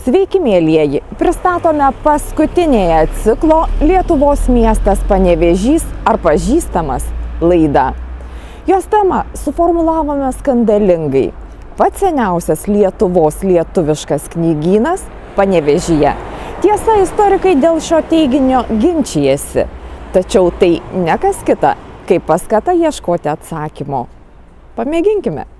Sveiki, mielieji! Pristatome paskutinėje ciklo Lietuvos miestas Panevėžys ar pažįstamas laidą. Jos temą suformulavome skandalingai. Pats seniausias Lietuvos lietuviškas knygynas Panevėžyje. Tiesa, istorikai dėl šio teiginio ginčijasi. Tačiau tai ne kas kita, kaip paskata ieškoti atsakymo. Pamėginkime.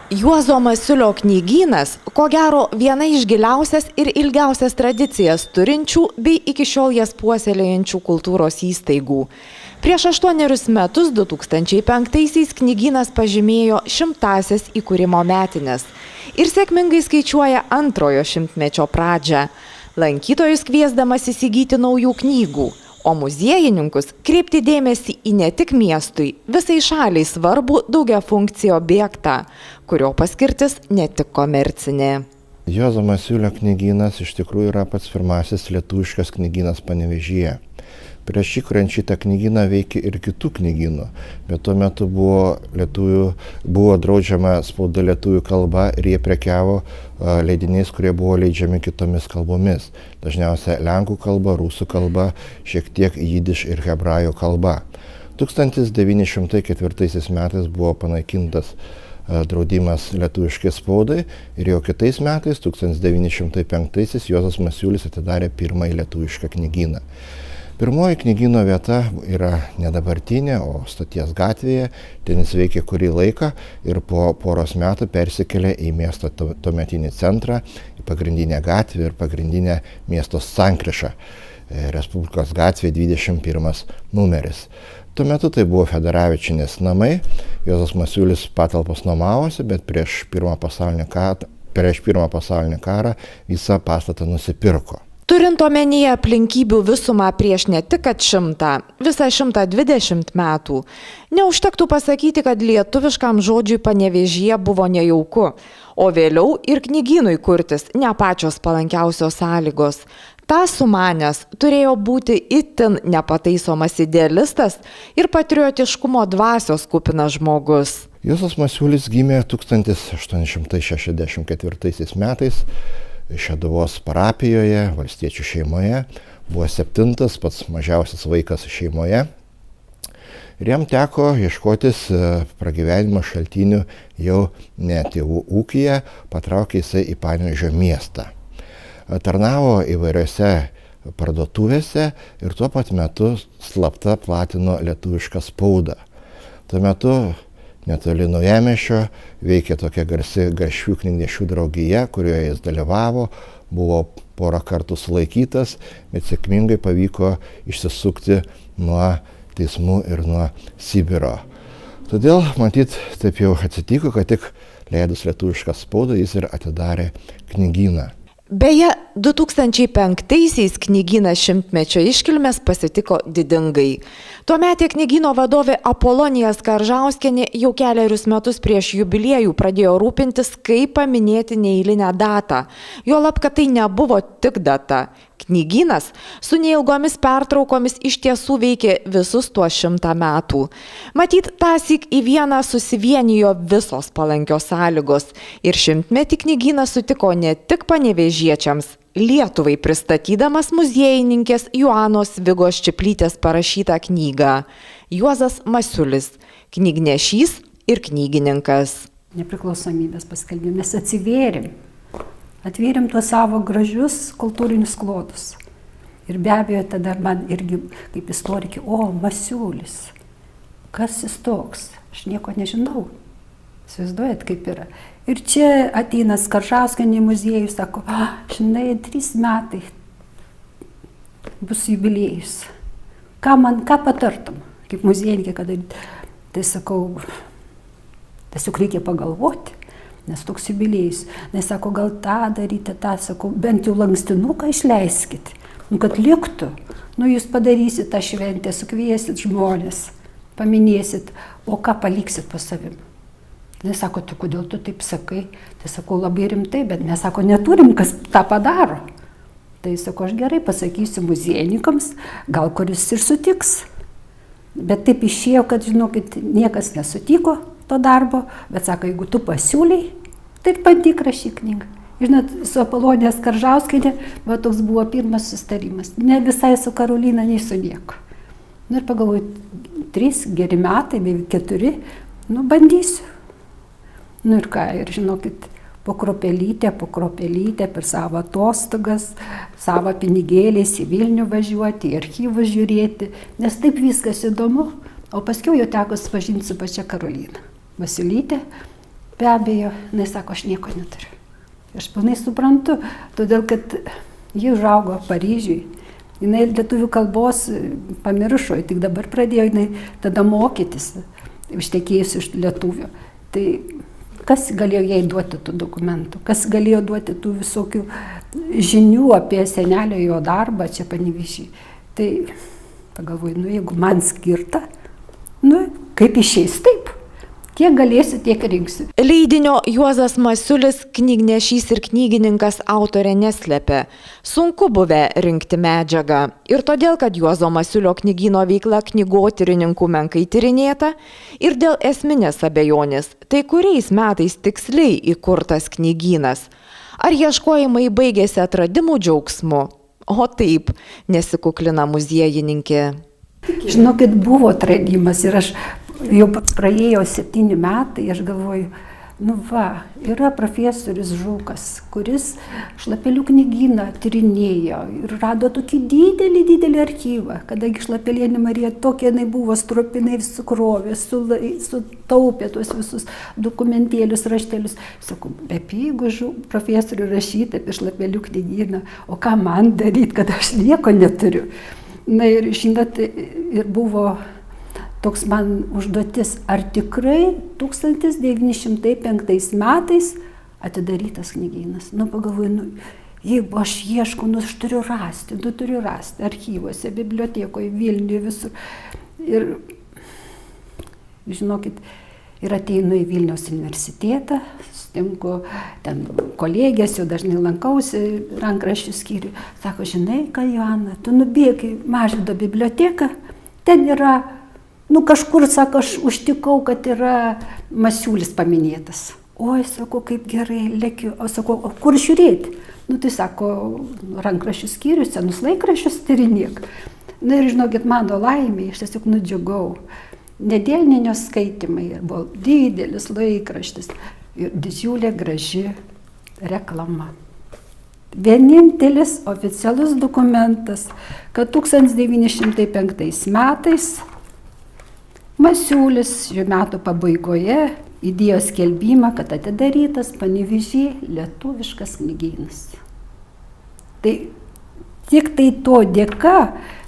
Juozo Masiulio knygynas, ko gero, viena iš giliausias ir ilgiausias tradicijas turinčių bei iki šiol jas puoselėjančių kultūros įstaigų. Prieš 8 metus, 2005-aisiais, knygynas pažymėjo 100-asias įkūrimo metines ir sėkmingai skaičiuoja antrojo šimtmečio pradžią, lankytojus kviesdamas įsigyti naujų knygų, o muziejininkus kreipti dėmesį į ne tik miestui, visai šaliai svarbų daugiafunkcijų objektą, kurio paskirtis ne tik komercinė. Juozo Masiulio knygynas iš tikrųjų yra pats pirmasis lietuviškas knygynas Panevėžyje. Prieš jį kuriant šitą knygyną veikė ir kitų knygynų, bet tuo metu buvo draudžiama spauda lietuvių kalba ir jie prekiavo leidiniais, kurie buvo leidžiami kitomis kalbomis. Dažniausiai lenkų kalba, rusų kalba, šiek tiek jidiš ir hebrajų kalba. 1904 metais buvo panaikintas draudimas lietuviškai spaudai ir jau kitais metais, 1905-aisiais, Juozas Masiulis atidarė pirmąjį lietuvišką knygyną. Pirmoji knygyno vieta yra ne dabartinė, o Stoties gatvėje. Ten jis veikė kurį laiką ir po poros metų persikėlė į miesto tuometinį centrą, į pagrindinę gatvę ir pagrindinę miesto sankryžą. Respublikos gatvė 21 numeris. Tuo metu tai buvo Federavičienės namai. Juozas Masiulis patalpas nuomavosi, bet prieš Pirmą pasaulinį karą visą pastatą nusipirko. Turint omenyje aplinkybių visumą prieš ne tik 100, visą 120 metų, neužtektų pasakyti, kad lietuviškam žodžiui Panevėžyje buvo nejauku, o vėliau ir knygynui kurtis ne pačios palankiausios sąlygos. Ta sumanęs turėjo būti itin nepataisomas idealistas ir patriotiškumo dvasios kupinas žmogus. Juozas Masiulis gimė 1864 metais. Šeduvos parapijoje, valstiečių šeimoje, buvo 7, pats mažiausias vaikas šeimoje. Ir jam teko ieškotis pragyvenimo šaltinių jau ne tėvų ūkyje, patraukė jisai į Panevėžio miestą. Tarnavo įvairiose parduotuvėse ir tuo pat metu slapta platino lietuvišką spaudą. Tuo metu netoli Naujamiesčio veikė tokia garsi Garšvių knygnešių draugija, kurioje jis dalyvavo, buvo porą kartų sulaikytas, bet sėkmingai pavyko išsisukti nuo teismų ir nuo Sibiro. Todėl, matyt, taip jau atsitiko, kad tik leidus lietuvišką spaudą jis ir atidarė knygyną. Beje, 2005-aisiais knygynas šimtmečio iškilmes pasitiko didingai. Tuometė knygyno vadovė Apolonija Skaržauskienė jau kelerius metus prieš jubiliejų pradėjo rūpintis, kaip paminėti neeilinę datą. Juolab, kad tai nebuvo tik data. Knygynas su neilgomis pertraukomis iš tiesų veikė visus tuos 100 metų. Matyt, tąsyk į vieną susivienijo visos palankios sąlygos ir 100-metį knygynas sutiko ne tik panevėžiečiams, Lietuvai pristatydamas muziejininkės Joanos Vigos Čiplytės parašytą knygą Juozas Masiulis, knygnešys ir knygininkas. Nepriklausomybės paskelbime mes atvėrėm tuos savo gražius kultūrinius klodus. Ir be abejo, tada man irgi kaip istorikė, Masiulis, kas jis toks? Aš nieko nežinau. Įsivaizduojat, kaip yra. Ir čia ateina Skaržauskienė į muziejų, sako, 3 metai bus jubiliejus. Ką patartum, kaip muziejininkė, kad tai sakau, tiesiog reikia pagalvoti. Nes toks jubiliejus. Nes sako, gal tą daryti, sako, bent jau lankstinuką išleiskit, kad liktų. Jūs padarysit tą šventę, sukviesit žmonės, paminėsit, o ką paliksit po savim. Nes sako, tu kodėl tu taip sakai? Tai sako, labai rimtai, bet mes sako, neturim, kas tą padaro. Tai sako, aš gerai pasakysiu muziejininkams, gal kuris ir sutiks. Bet taip išėjo, kad, žinokit, niekas nesutiko to darbo, bet sako, jeigu tu pasiūlei, tai bandyk rašyk knygą. Žinot, su Apolonija Skaržauskienė, va toks buvo pirmas susitarimas. Ne visai su Karolina, nei su nieko. Nu ir pagalvoju, 3 geri metai, beveik 4, nu bandysiu. Nu ir ką, ir žinokit, po kropelytę per savo atostogas, savo pinigėliais į Vilnių važiuoti, į archyvus žiūrėti, nes taip viskas įdomu. O paskiau jau teko susipažinti su pačia Karolina Masiulytė, be abejo, jinai sako, aš nieko neturiu. Aš pilnai suprantu, todėl kad ji užaugo Paryžiui. Jinai lietuvių kalbos pamiršo, tik dabar pradėjo jinai tada mokytis, ištekėjus iš lietuvių. Tai kas galėjo jai duoti tų dokumentų, kas galėjo duoti tų visokių žinių apie senelio jo darbą čia Panevėžy. Tai pagalvoju, nu jeigu man skirta, nu kaip išeis taip. Kiek galėsiu, tiek rinksiu. Leidinio Juozas Masiulis, knygnešys ir knygininkas autorė neslepia. Sunku buvę rinkti medžiagą. Ir todėl, kad Juozo Masiulio knygyno veikla knygotyrininkų menkai tyrinėta, ir dėl esminės abejonės, tai kuriais metais tiksliai įkurtas knygynas. Ar ieškojimai baigėsi atradimų džiaugsmu? O taip, nesikuklina muziejininkė. Žinokit, buvo atradimas ir aš jau praėjo 7 metai, aš galvoju, nu va, yra profesorius Žukas, kuris Šlapelių knygyną tyrinėjo ir rado tokį didelį archyvą, kadangi Šlapelienė Marija tokia jinai buvo stropinai sukrovė, sutaupė tuos visus dokumentėlius, raštelius. Sakau, jeigu profesoriui rašyti apie Šlapelių knygyną, o ką man daryti, kad aš nieko neturiu. Na ir žinot, ir buvo toks man užduotis, ar tikrai 1905 metais atidarytas knygynas. Nu pagalvoju, jeigu aš ieškau, aš turiu rasti archyvuose, bibliotekoje, Vilniuje, visur. Ir žinokit, ir ateinu į Vilniaus universitetą, sutinku ten kolegės, jau dažnai lankausi rankraščių skyriui. Sako, žinai ką, Joana, tu nubėk į Mažvydo biblioteką, ten yra, kažkur, sako, aš užtikau, kad yra Masiulis paminėtas. Oi, sako, kaip gerai, lekiu. O sako, o kur žiūrėti? Tai sako, rankraščių skyrius, senus laikraščius tyrinėk. Na ir žinokit, mano laimė, aš tiesiog nudžiugau. Nedėlninio skaitimai, buvo didelis laikraštis ir didžiulė graži reklama. Vienintelis oficialus dokumentas, kad 1905 metais Masiulis šių metų pabaigoje įdėjo skelbimą, kad atidarytas Panevėžy lietuviškas knygynas. Tai tik tai to dėka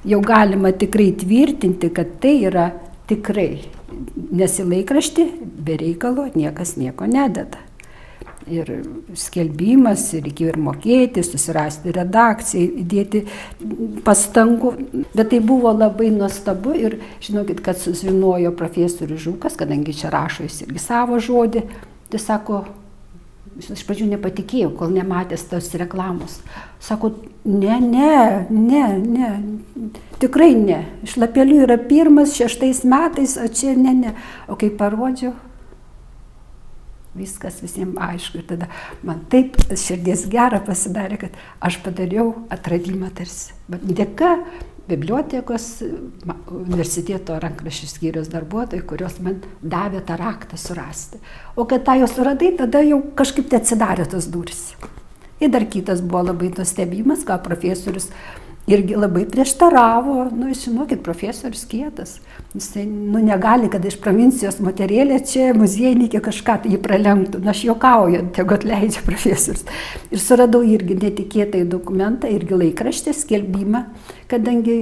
jau galima tikrai tvirtinti, kad tai yra tikrai, nes į laikraštį be reikalo niekas nieko nededa. Ir skelbimas, ir reikėjo ir mokėti, susirasti redakciją, įdėti pastangų. Bet tai buvo labai nuostabu ir žinokit, kad sužinojo profesorius Žukas, kadangi čia rašo jis irgi savo žodį, tai sako, iš pradžių nepatikėjau, kol nematęs tos reklamos. Sako, ne, tikrai ne. Šlapelių yra 1-6 metais, o čia ne. O kai parodžiau, viskas visiems aišku. Ir tada man taip širdies gera pasidarė, kad aš padariau atradimą tarsi. Bet dėka bibliotekos universiteto rankraščių skyriaus darbuotojai, kurios man davė tą raktą surasti. O kad tą jau suradai, tada jau kažkaip tai atsidarė tos durys. Ir dar kitas buvo labai nustebimas, ką profesorius irgi labai prieštaravo. Žinokit, profesorius kietas. Jis negali, kad iš provincijos moterėlė čia muziejininkė kažką tai jį pralenktų. Aš juokauju, tegu atleidžia profesorius. Ir suradau irgi netikėtai dokumentą, irgi laikraštį, skelbimą, kadangi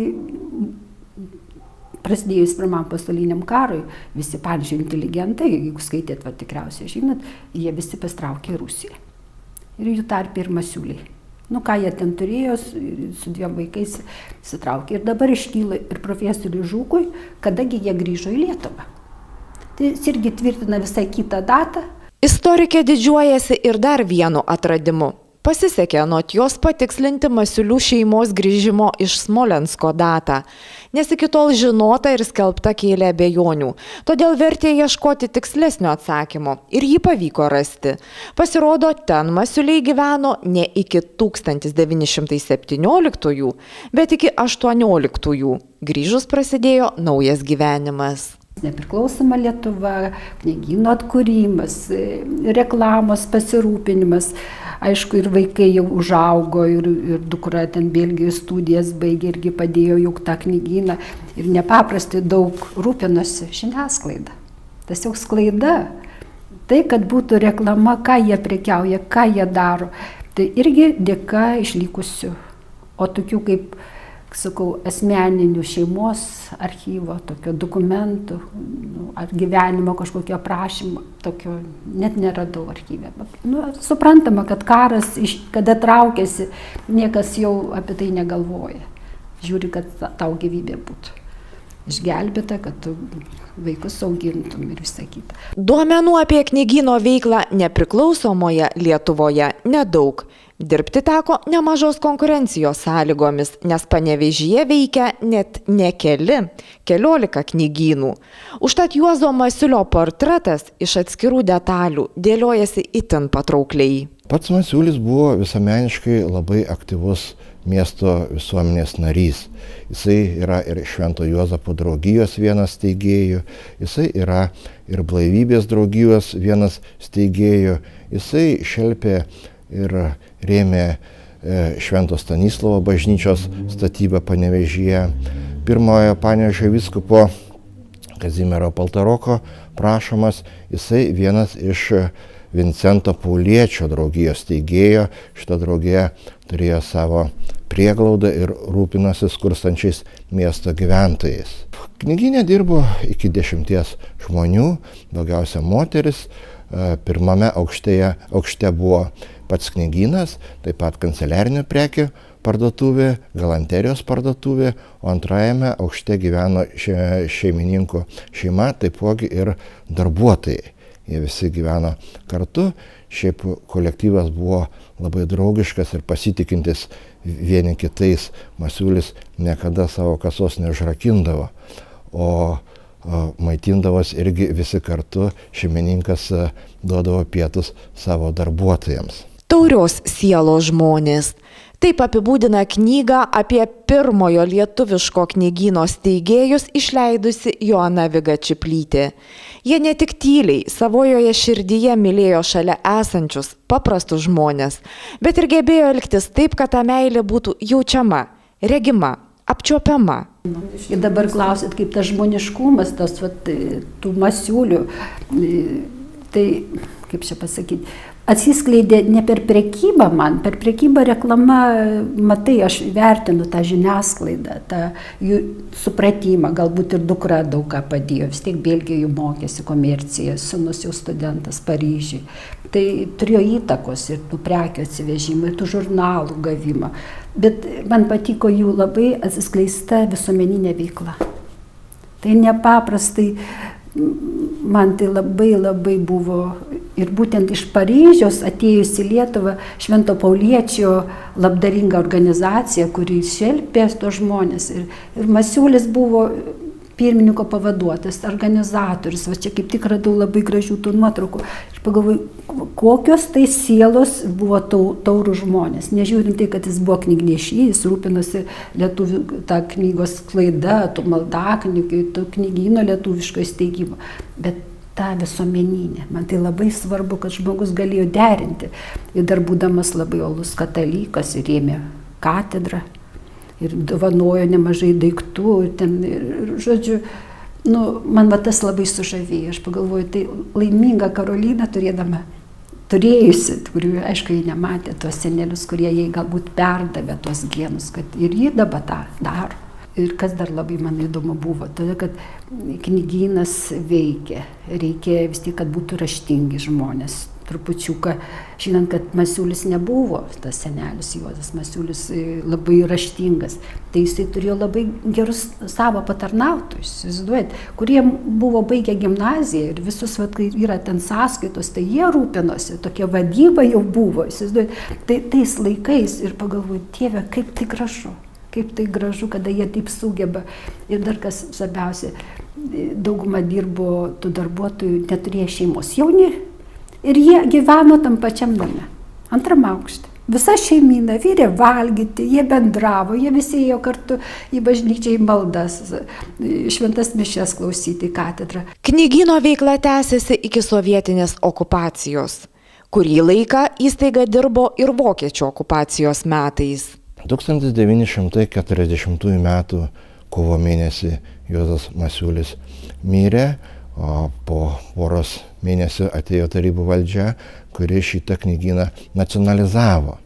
prasidėjus Pirmam pasauliniam karui, visi, pavyzdžiui, inteligentai, jeigu skaitėt, tikriausiai žinot, jie visi pastraukė į Rusiją. Ir jų tarpe ir Masiuliai. Ką jie ten turėjo, su 2 vaikais įsitraukė. Ir dabar iškyla ir profesoriui Žukui, kadangi jie grįžo į Lietuvą. Tai jis irgi tvirtina visai kitą datą. Istorikė didžiuojasi ir dar vienu atradimu. Pasisekė anot jos patikslinti Masiulių šeimos grįžimo iš Smolensko datą, nes iki tol žinota ir skelbta kėlė abejonių. Todėl vertė ieškoti tikslesnio atsakymo ir jį pavyko rasti. Pasirodo, ten Masiuliai gyveno ne iki 1917, bet iki 18. Grįžus prasidėjo naujas gyvenimas. Nepriklausoma Lietuva, knygyno atkūrimas, reklamos pasirūpinimas. Aišku, ir vaikai jau užaugo, ir dukra ten Belgijoje studijas baigė, irgi padėjo juk tą knygyną. Ir nepaprastai daug rūpinosi žiniasklaida. Tiesiog sklaida. Tai, kad būtų reklama, ką jie prekiauja, ką jie daro. Tai irgi dėka išlikusių. O tokių kaip, sakau, asmeninių šeimos archyvo, tokio dokumentų, ar gyvenimo kažkokio aprašymo, tokio net neradau archyve. Suprantama, kad karas, kada traukėsi, niekas jau apie tai negalvoja. Žiūri, kad tau gyvybė būtų išgelbėta, kad tu vaikus augintum ir visą kitą. Duomenų apie knygyno veiklą nepriklausomoje Lietuvoje nedaug. Dirbti teko nemažos konkurencijos sąlygomis, nes Panevėžyje veikia net ne keliolika knygynų. Užtat Juozo Masiulio portretas iš atskirų detalių dėliojasi itin patraukliai. Pats Masiulis buvo visuomeniškai labai aktyvus miesto visuomenės narys. Jisai yra ir Švento Juozapo draugijos vienas steigėjų, jisai yra ir Blaivybės draugijos vienas steigėjų, jisai šelpė ir rėmė Švento Stanislovo bažnyčios statybą Panevėžyje. Pirmojo Panevėžio vyskupo Kazimiero Paltaroko prašomas, jisai vienas iš Vincento Pauliečio draugijos steigėjo. Šita draugija turėjo savo prieglaudą ir rūpinosi skurstančiais miesto gyventojais. Knygyne dirbo iki 10 žmonių, daugiausia moteris. Pirmame aukšte buvo pats knygynas, taip pat kanceliarinių prekių parduotuvė, galanterijos parduotuvė, o antrajame aukšte gyveno šeimininkų šeima, taipogi ir darbuotojai. Jie visi gyveno kartu, šiaip kolektyvas buvo labai draugiškas ir pasitikintis vieni kitais. Masiulis niekada savo kasos neužrakindavo, o maitindavos irgi visi kartu, šeimininkas duodavo pietus savo darbuotojams. Taurios sielos žmonės. Taip apibūdina knygą apie pirmojo lietuviško knygyno steigėjus išleidusi Joana Viga Čiplytė. Jie ne tik tyliai, savojoje širdyje mylėjo šalia esančius, paprastus žmonės, bet ir gebėjo elgtis taip, kad ta meilė būtų jaučiama, regima, apčiuopiama. Ir dabar klausit, kaip tas žmoniškumas, tų Masiulių, tai, kaip čia pasakyti, atsiskleidė ne per prekybą man, per prekybą reklama, matai, aš vertinu tą žiniasklaidą, tą jų supratimą, galbūt ir dukra daug ką padėjo, vis tiek Belgijoje mokėsi komerciją, sūnus jau studentas Paryžiui. Tai turėjo įtakos ir tų prekių atsivežimą, ir tų žurnalų gavimą. Bet man patiko jų labai atsiskleista visuomeninė veikla. Tai nepaprastai, man tai labai buvo, ir būtent iš Paryžiaus atėjus į Lietuvą Švento Pauliečio labdaringa organizacija, kuri šelpė tos žmonės. Ir Masiulis buvo pirmininko pavaduotojas, organizatorius. Va čia kaip tik radau labai gražių tų nuotraukų. Ir pagalvoju, kokios tai sielos buvo taurų žmonės. Nežiūrint tai, kad jis buvo knygnešys, jis rūpinosi lietuvių tą knygos sklaida, tų maldaknygių, tų knygyno lietuviško įsteigimo. Bet ta visuomeninė. Man tai labai svarbu, kad žmogus galėjo derinti. Ir dar būdamas labai uolus katalikas ir rėmė katedrą. Ir dovanojo nemažai daiktų. Ir žodžiu, man tas labai sužavėjo. Aš pagalvoju, tai laiminga Karolina turėjusi, kurių, aišku, jie nematė tuos senelius, kurie jai galbūt perdavė tuos genus, kad ir ji dabar tą daro. Ir kas dar labai man įdomu buvo, todėl, kad knygynas veikia, reikia vis tiek, kad būtų raštingi žmonės. trupučiuką, žinant, kad Masiulis nebuvo tas senelis Juozas Masiulis labai raštingas. Tai jisai turėjo labai gerus savo patarnautojus, įsivaizduojat, kurie buvo baigę gimnaziją ir visus, kai yra ten sąskaitos, tai jie rūpinosi, tokia vadyba jau buvo, įsivaizduojat. Tai tais laikais ir pagalvoju, Dieve, kaip tai gražu. Kaip tai gražu, kada jie taip sugeba. Ir dar kas svarbiausia, dauguma dirbo tų darbuotojų, neturėjo šeimos, jauni. Ir jie gyveno tam pačiam name, antram aukšte. Visa šeimyna vyrė valgyti, jie bendravo, jie visi ėjo kartu į bažnyčią, į maldas, šventas mišias klausyti į katedrą. Knygyno veikla tęsiasi iki sovietinės okupacijos. Kurį laiką įstaiga dirbo ir vokiečių okupacijos metais. 1940 m. kovo mėnesį Juozas Masiulis mirė, o po poros mėnesių atėjo tarybų valdžia, kuri šitą knygyną nacionalizavo.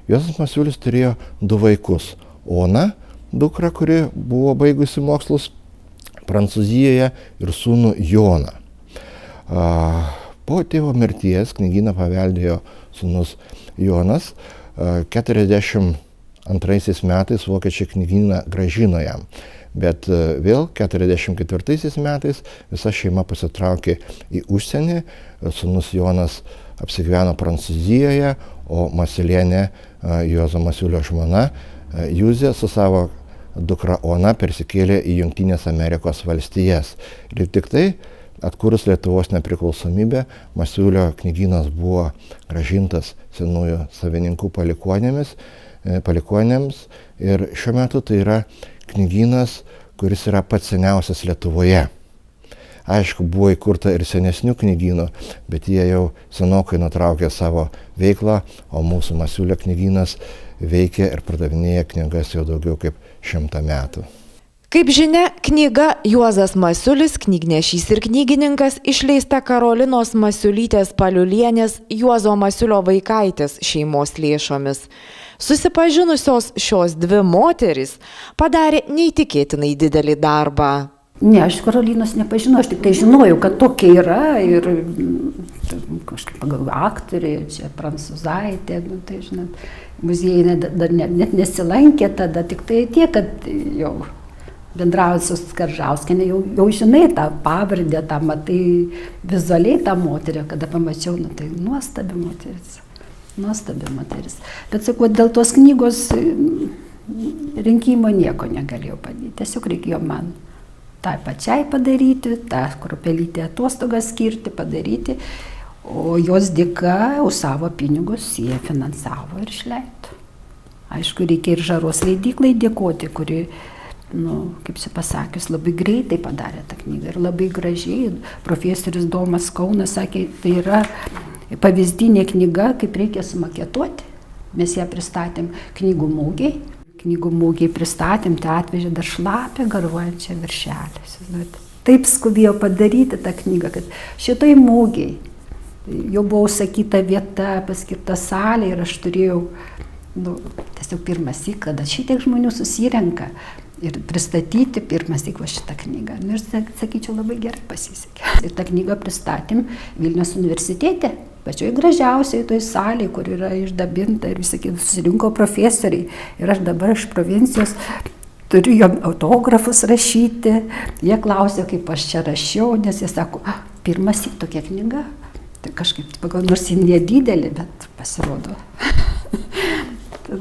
Juozas Masiulis turėjo 2 vaikus. Oną, dukrą, kuri buvo baigusi mokslus Prancūzijoje, ir sūnų Joną. Po tėvo mirties knygyną paveldėjo sūnus Jonas. 42 metais vokiečiai knygyną grąžino jam. Bet vėl 44 metais visa šeima pasitraukė į užsienį, sūnus Jonas apsigyveno Prancūzijoje, o Masiulienė, Juozo Masiulio žmona, Juzė su savo dukra Ona persikėlė į Jungtinės Amerikos valstijas. Ir tik tai, atkūrus Lietuvos nepriklausomybę, Masiulio knygynas buvo grąžintas senųjų savininkų palikuonėms ir šiuo metu tai yra knygynas, kuris yra pats seniausias Lietuvoje. Aišku, buvo įkurta ir senesnių knygynų, bet jie jau senokai nutraukė savo veiklą, o mūsų Masiulio knygynas veikia ir pardavinėja knygas jau daugiau kaip 100 metų. Kaip žinia, knyga Juozas Masiulis, knygnešys ir knygininkas išleista Karolinos Masiulytės Paliulienės Juozo Masiulio vaikaitės šeimos lėšomis. Susipažinusios šios 2 moterys padarė neįtikėtinai didelį darbą. Ne, aš Karolinos nepažinau, aš tik tai žinojau, kad tokia yra ir kažkaip pagalvoju, aktorė, čia prancūzaitė, tai žinot, muziejai dar net nesilankė tada, tik tai tiek, kad jau bendraujant su Skaržauskiene, jau žinai tą pavardę, tą matai vizualiai tą moterį, kada pamačiau, tai nuostabi moteris. Bet sakau, dėl tos knygos rinkimo nieko negalėjau padaryti, tiesiog reikėjo man tą pačiai padaryti, tą kruopelytę atostogas skirti, padaryti, o jos dėka už savo pinigus jie finansavo ir išleido. Aišku, reikia ir Žaros leidyklai dėkoti, kuri, kaip čia pasakius, labai greitai padarė tą knygą ir labai gražiai. Profesorius Domas Kaunas sakė, tai yra pavyzdinė knyga, kaip reikia sumaketuoti. Mes ją pristatėm knygų mugėj. Knygų mugėj pristatėm, tai atvežė dar šlapę garvuojančią viršelį. Taip skubėjo padaryti tą knygą, kad šitoj mugėj jau buvo užsakyta vieta, paskirta salė ir aš turėjau, tiesiog pirmąsyk, kada šitiek žmonių susirenka ir pristatyti pirmąsyk va šitą knygą. Ir sakyčiau, labai gerai pasisekė. Ir tą knygą pristatėm Vilniaus universitete. Pačioj gražiausiai toj salėje, kur yra išdabinta ir visi susirinko profesoriai. Ir aš dabar iš provincijos turiu jom autografus rašyti. Jie klausė, kaip aš čia rašiau, nes jie sako, pirmąsyk tokia knyga. Tai kažkaip, nors ji nedidelė, bet pasirodo. Tai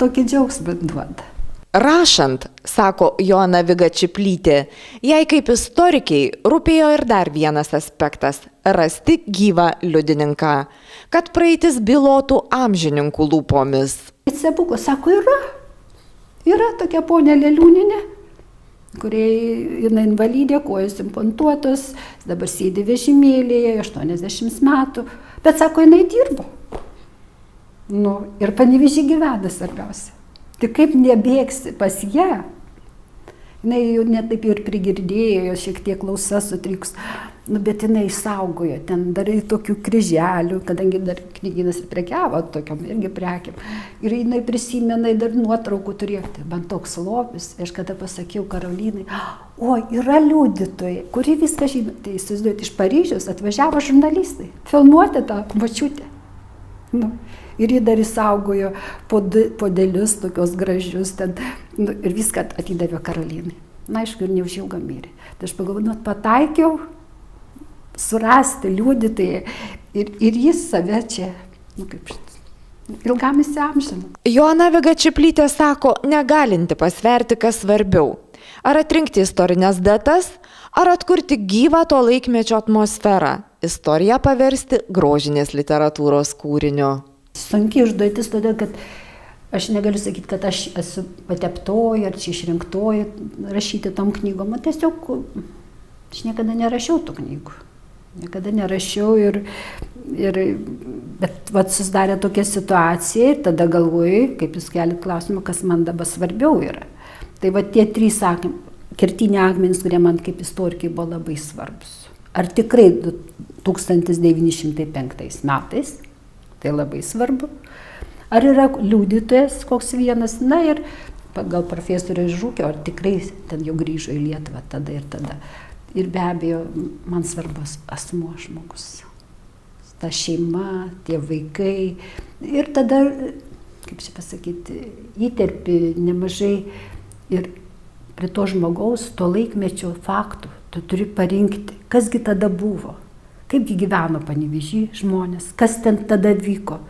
tokį džiaugsmą duoda. Rašant, sako Joana Viga-Čiplytė, jai kaip istorikiai rūpėjo ir dar vienas aspektas – rasti gyvą liudininką, kad praeitis bylotų amžininkų lūpomis. Stebuklas, sako, yra tokia ponia Leliūninė, kuriai jinai invalidė, kojos implantatuotos, dabar sėdi vežimėlėje, 80 metų, bet sako, jinai dirbo. Ir Panevėžy gyvena svarbiausia. Tai kaip nebėgsi pas ją, jinai jau netaip ir prigirdėjo, šiek tiek klausa sutriks, Nu, bet jinai išsaugojo, ten dar tokių kryželių, kadangi dar knygynas ir prekiavo tokiom irgi prekiam. Ir jinai prisimena, dar nuotraukų turėjo. Tai man toks lobis, aš kada pasakiau Karolinai, o yra liudytojai, kuri viską žino. Tai įsivaizduojate, iš Paryžiaus atvažiavo žurnalistai, filmuoti tą močiutę. Nu, ir ji dar įsaugojo podelius, tokios gražius, ten, nu, ir viską atidavė Karolinai. Na, aišku, ir neužilgo mirė. Tai aš pagalvoju, nu, pataikiau surasti liudytojai ir jis save čia, nu, kaip ilgam įsiamžino. Joana Viga-Čiplytė sako, negalinti pasverti, kas svarbiau. Ar atrinkti istorinės datas, ar atkurti gyvą to laikmečio atmosferą, istoriją paversti grožinės literatūros kūriniu. Sunki užduotis, todėl kad aš negaliu sakyti, kad aš esu pateptoji ar čia išrinktoji rašyti tom knygom. Tiesiog aš niekada nerašiau tų knygų. Niekada nerašiau bet susidarė tokia situacija ir tada galvoju, kaip jūs kelit klausimą, kas man dabar svarbiau yra. Tai tie trys kertiniai akmenys, kurie man kaip istorikai buvo labai svarbus. Ar tikrai 1905 metais, tai labai svarbu. Ar yra liudytojas koks vienas, na ir pagal profesorių Žukio, ar tikrai ten jau grįžo į Lietuvą tada ir tada. Ir be abejo, man svarbus asmuo žmogus. Ta šeima, tie vaikai. Ir tada, kaip čia pasakyti, įterpi nemažai ir prie to žmogaus, to laikmečio faktų. Tu turi parinkti, kasgi tada buvo, kaipgi gyveno Panevėžy žmonės, kas ten tada vyko.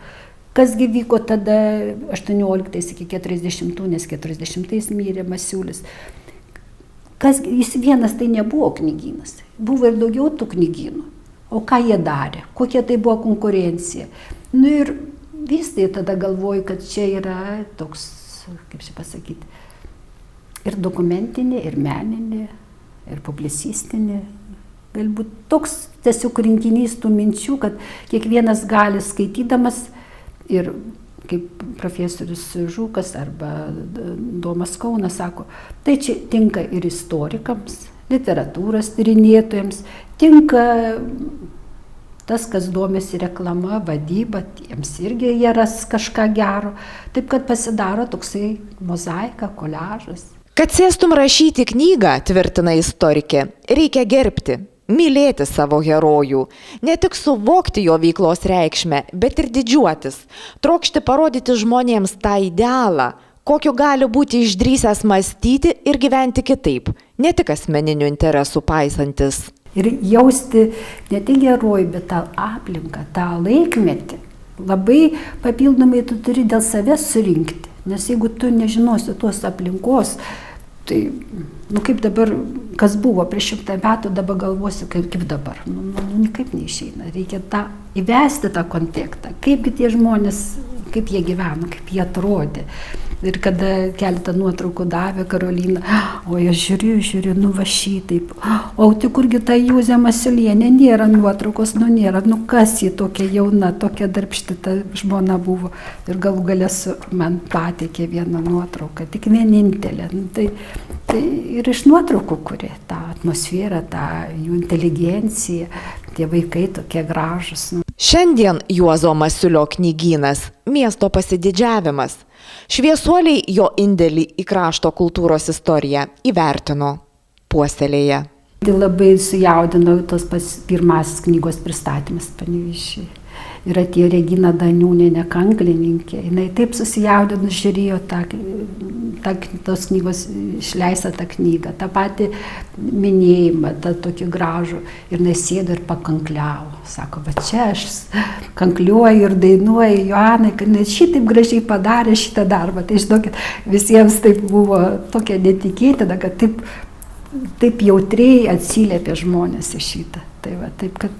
Kasgi vyko tada 18 iki 40, nes 40 mirė Masiulis. Jis vienas tai nebuvo knygynas, buvo ir daugiau tų knygynų. O ką jie darė, kokia tai buvo konkurencija. Nu ir vis tai tada galvoju, kad čia yra toks, kaip čia pasakyti, ir dokumentinė, ir meninė, ir publicistinė. Galbūt toks tiesiog rinkinys tų minčių, kad kiekvienas gali skaitydamas ir kaip profesorius Žukas arba Domas Kaunas sako, tai čia tinka ir istorikams, literatūros tyrinėtojams, tinka tas, kas domisi reklama, vadyba, jiems irgi jie ras kažką gero. Taip, kad pasidaro toksai mozaika, koliažas. Kad sėstum rašyti knygą, tvirtina istorikė, reikia gerbti. Mylėti savo herojų, ne tik suvokti jo veiklos reikšmę, bet ir didžiuotis, trokšti parodyti žmonėms tą idealą, kokiu gali būti išdrįsęs mąstyti ir gyventi kitaip, ne tik asmeninių interesų paisantis. Ir jausti ne tik herojų, bet tą aplinką, tą laikmetį. Labai papildomai tu turi dėl savęs surinkti, nes jeigu tu nežinosi tos aplinkos, tai, nu kaip dabar, kas buvo prieš 100 metų, dabar galvosiu, kaip dabar. Niekaip neišeina. Reikia įvesti tą kontekstą. Kaipgi tie žmonės, kaip jie gyveno, kaip jie atrodė. Ir kada keletą nuotraukų davė Karolina, o aš žiūriu, nu va šitaip. O tai kurgi ta Juzė Masiulienė, nėra nuotraukos, nu nėra. Nu kas ji tokia jauna, tokia darbšti ta žmona buvo. Ir galų gale man pateikė vieną nuotrauką, tik vienintelė. Nu, tai ir iš nuotraukų kuria tą atmosferą, tą jų inteligenciją, tie vaikai tokie gražus. Šiandien Juozo Masiulio knygynas – miesto pasididžiavimas. Šviesuoliai jo indėlį į krašto kultūros istoriją įvertino, puoselėje. Tai labai sujaudino tos pirmasis knygos pristatymas Panevėžyje. Ir atėjo Regina Daniūnienė, kanklininkė. Jinai taip susijaudino, žiūrėjo tos knygos, išleistą tą knygą, tą patį minėjimą, tą tokį gražų. Ir jinai sėdo ir pakankliavo. Sako, va čia aš kankliuoju ir dainuoju Joanai, kad jinai šitaip gražiai padarė šitą darbą. Tai žinokit, visiems taip buvo tokia netikėtina, kad taip jautriai atsiliepė žmonės į šitą. Tai va, taip, kad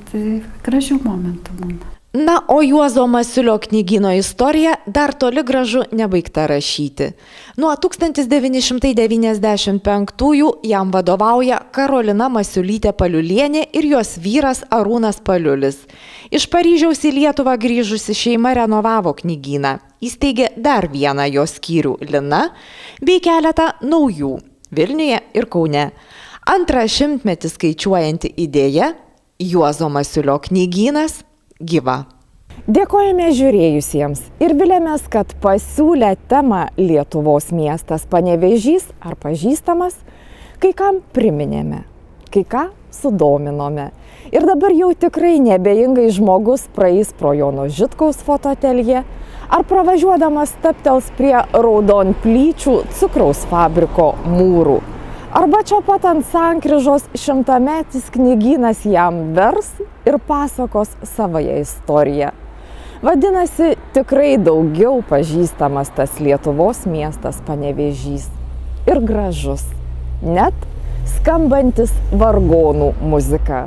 gražių momentų būna. Na, o Juozo Masiulio knygyno istorija dar toli gražu nebaigta rašyti. Nuo 1995-ųjų jam vadovauja Karolina Masiulytė Paliulienė ir jos vyras Arūnas Paliulis. Iš Paryžiaus į Lietuvą grįžusi šeima renovavo knygyną. Įsteigė dar vieną jo skyrių Lina bei keletą naujų Vilniuje ir Kaune. Antrą šimtmetį skaičiuojanti idėja Juozo Masiulio knygynas gyva. Dėkojame žiūrėjusiems ir vilėmės, kad pasiūlę temą Lietuvos miestas Panevėžys ar pažįstamas, kai kam priminėme, kai ką sudominome. Ir dabar jau tikrai nebejingai žmogus praeis pro Jono Žitkaus fotoateljė ar pravažiuodamas stabtels prie raudonplyčių cukraus fabriko mūrų. Arba čia pat ant sankryžos 100-metis knygynas jam vers ir pasakos savąją istoriją. Vadinasi, tikrai daugiau pažįstamas tas Lietuvos miestas Panevėžys. Ir gražus, net skambantis vargonų muzika.